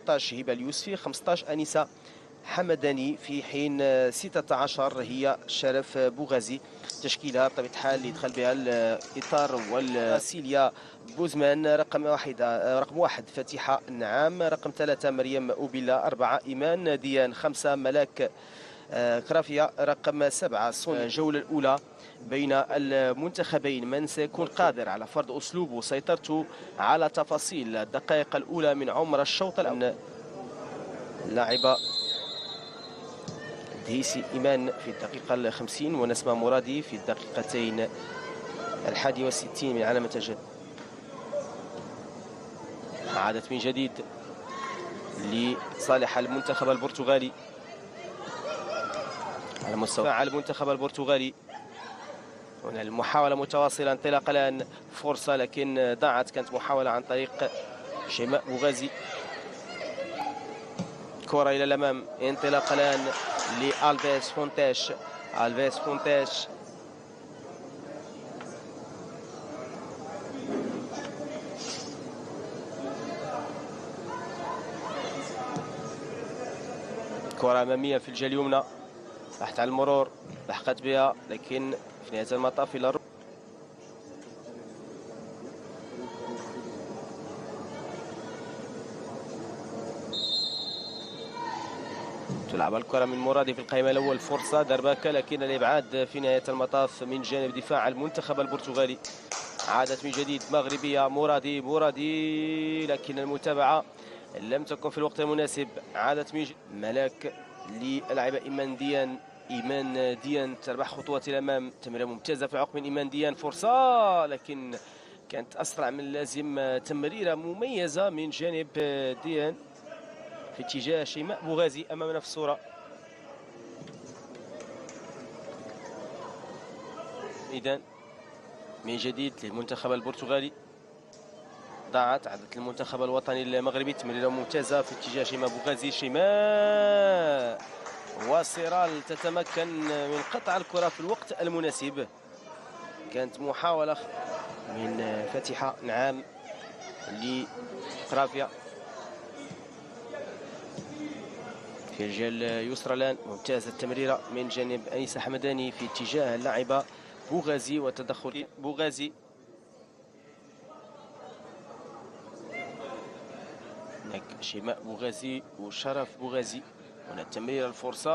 14 هبه اليوسفي، 15 انسه حمداني، في حين 16 هي شرف بوغازي. تشكيلة بطبيعة الحال اللي دخل بها الإطار والسيليا بوزمان. رقم واحد فاتحة نعام، رقم 3 مريم أوبيلا، 4 إيمان ديان، 5 ملاك كرافيا، رقم 7 الجولة الأولى بين المنتخبين. من سيكون قادر على فرض أسلوبه وسيطرته على تفاصيل الدقائق الأولى من عمر الشوط الأول؟ لاعبة دهيسي إيمان في الدقيقة 50 ونسمة مرادي في الدقيقتين 61 من علامة الجد. عادت من جديد لصالح المنتخب البرتغالي على مستوى المنتخب البرتغالي. هنا المحاولة متواصلة، انطلاق الآن، فرصة لكن ضاعت، كانت محاولة عن طريق شيماء بوغازي. كرة إلى الأمام، انطلاق الآن لألفيس فونتاش. ألفيس فونتاش كرة أمامية في الجهة اليمنى، بحث عن المرور، لحقت بها لكن في نهاية المطاف إلى تلعب الكرة من مرادي في القائمة الأول. فرصة دربكة لكن الإبعاد في نهاية المطاف من جانب دفاع المنتخب البرتغالي. عادت من جديد مغربية، مرادي لكن المتابعة لم تكن في الوقت المناسب. عادت من ملاك للاعبة إيمان ديان تربح خطوات إلى الأمام. تمريرة ممتازة في عقب من إيمان ديان، فرصة لكن كانت أسرع من اللازم. تمريرة مميزة من جانب ديان في اتجاه شيماء بوغازي أمامنا في الصورة. إذن من جديد للمنتخب البرتغالي، ضاعت، عادت للمنتخب الوطني المغربي. تمريرة ممتازة في اتجاه شيماء بوغازي. شيماء وسيرال تتمكن من قطع الكرة في الوقت المناسب. كانت محاولة من فاتحة نعام لكرافيا في الجهة اليسرى الآن. ممتازة التمريرة من جانب أنيسة حمداني في اتجاه اللاعبة بوغازي وتدخل بوغازي. هناك شيماء بوغازي وشرف بوغازي. هنا التمريرة، الفرصة،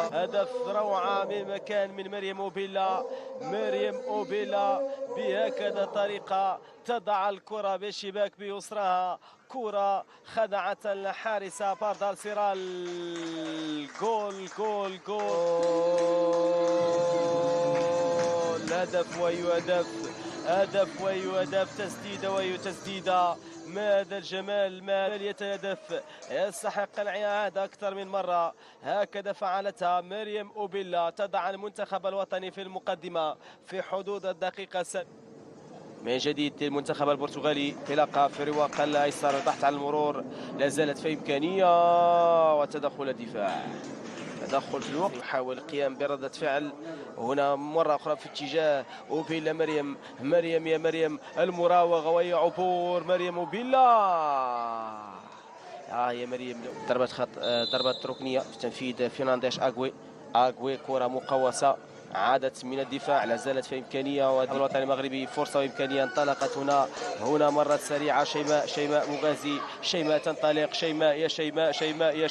هدف روعة من مكان من مريم أوبيلا. مريم أوبيلا بهكذا طريقة تضع الكرة بالشباك بيسرها. كرة خدعت الحارسة باردال سيرال. جول جول جول، هدف ويهدف، هدف ويهدف، تسديدة وتسديدة. ماذا الجمال، ما يتهدف، يستحق الإعادة أكثر من مرة. هكذا فعلتها مريم أوبيلا، تضع المنتخب الوطني في المقدمة في حدود الدقيقة من جديد للمنتخب البرتغالي. انطلاقة في الرواق الأيسر، البحث عن المرور، لا زالت في إمكانية وتدخل الدفاع. تدخل في الوقت، يحاول القيام بردة فعل هنا مرة أخرى في اتجاه أوبيلا. مريم يا مريم، المراوغة وهي عبور مريم أوبيلا. يا مريم، ضربة ركنية في تنفيذ فرنانديش أغوي. كرة مقوسة، عادت من الدفاع، لا زالت في إمكانية والوطني المغربي فرصة وإمكانية. انطلقت هنا مرت سريعة. شيماء بوغازي. شيماء تنطلق، شيماء يا شيماء، شيماء يا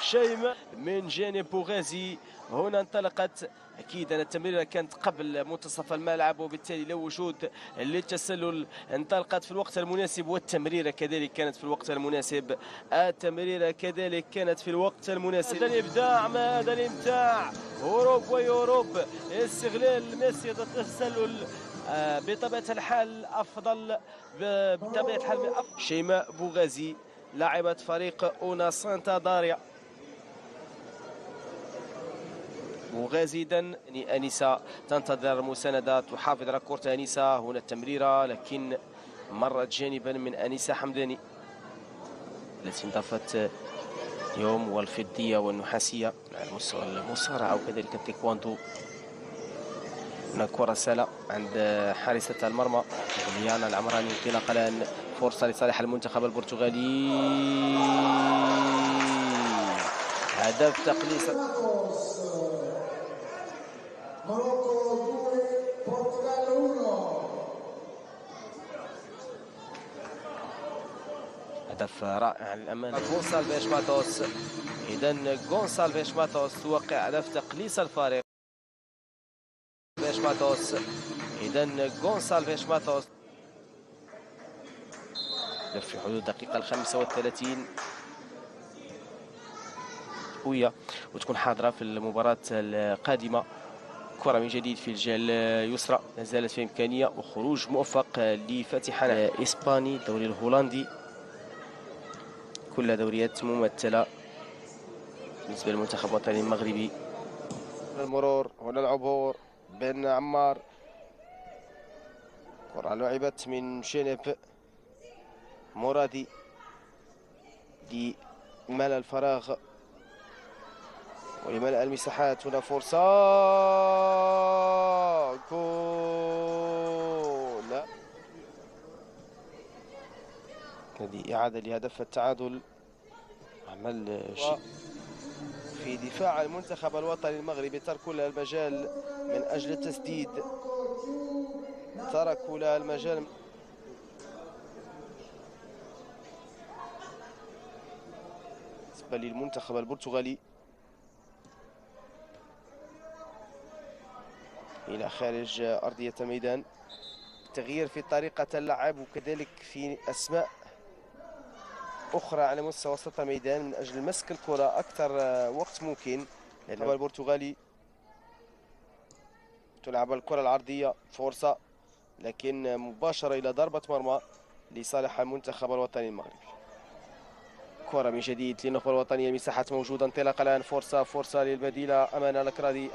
شيماء من جانب بوغازي. هنا انطلقت، أكيد أن التمريرة كانت قبل منتصف الملعب وبالتالي لا وجود للتسلل. انطلقت في الوقت المناسب والتمريرة كذلك كانت في الوقت المناسب. التمريرة كذلك كانت في الوقت المناسب. هذا الإبداع، ما هذا الإمتاع. هروب ويوروب، استغلال ميسي التسلل بطبيعة الحال أفضل، بطبيعة الحال شيماء بوغازي لاعبة فريق أونا سانتا داريا. مغازدا أنيسة تنتظر مساندة، تحافظ على كرة أنيسة. هنا التمريرة لكن مرت جانبا من أنيسة حمداني التي انضافت اليوم، والفضية والنحاسية على مستوى المصارعة وكذلك التايكواندو. هنا كرة سهلة عند حارسة المرمى غليان العمراني. انطلاقا الآن فرصة لصالح المنتخب البرتغالي. هدف تقليص. هدف رائع للأمانة. غونسالفيش ماتوس. إذا غونسالفيش ماتوس توقع هدف تقليص الفارق. ماتوس. إذا غونسالفيش ماتوس في حدود الدقيقة 35 قوية وتكون حاضرة في المباراة القادمة. كرة من جديد في الجهة اليسرى، لا زالت في إمكانية وخروج موفق لفاتحة الإسباني الدوري الهولندي. كل دوريات ممثلة بالنسبة للمنتخب الوطني المغربي. المرور هنا العبور بن عمار. كرة لعبت من جنب مرادي لملء الفراغ ولملء المساحات. هنا فرصة جول. هذه إعادة لهدف التعادل. عمل في دفاع المنتخب الوطني المغربي، تركوا له المجال من أجل التسديد، تركوا له المجال. بالنسبة للمنتخب البرتغالي إلى خارج أرضية الميدان، تغيير في طريقة اللعب وكذلك في أسماء أخرى على مستوى وسط الميدان من أجل مسك الكرة أكثر وقت ممكن. المنتخب البرتغالي تلعب الكرة العرضية، فرصة لكن مباشرة إلى ضربة مرمى لصالح المنتخب الوطني المغربي. كرة من جديد للنخبة الوطنية، المساحات موجودة. انطلاق الآن، فرصة للبديلة. أمانة لكرادي،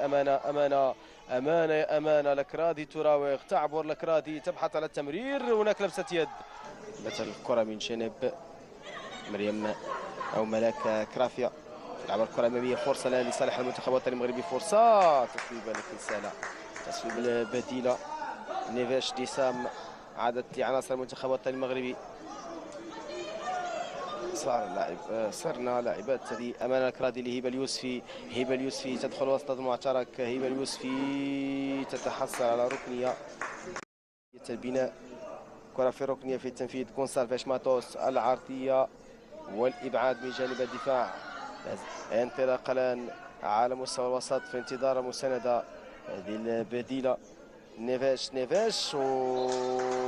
أمانة لكرادي تراوغ، تعبر لكرادي، تبحث على التمرير. هناك لمسة يد. مثل الكرة من جانب مريم أو ملاك كرافيا. تلعب الكرة الأمامية، فرصة الآن لصالح المنتخب الوطني المغربي. فرصة تسويبة لكن سهلة. تسويب البديلة نيفيش ديسام عادت لعناصر المنتخب الوطني المغربي. صرنا لاعبات هذه. أمانة الكرادي لهبة اليوسفي. هبة اليوسفي تدخل وسط المعترك. هبة اليوسفي تتحصل على ركنية البناء. كرة في الركنية في التنفيذ. غونسالفيش ماتوس، العرضية والإبعاد من جانب الدفاع. انطلاق الآن على مستوى الوسط في انتظار المساندة. هذه البديلة نيفيش وخطير.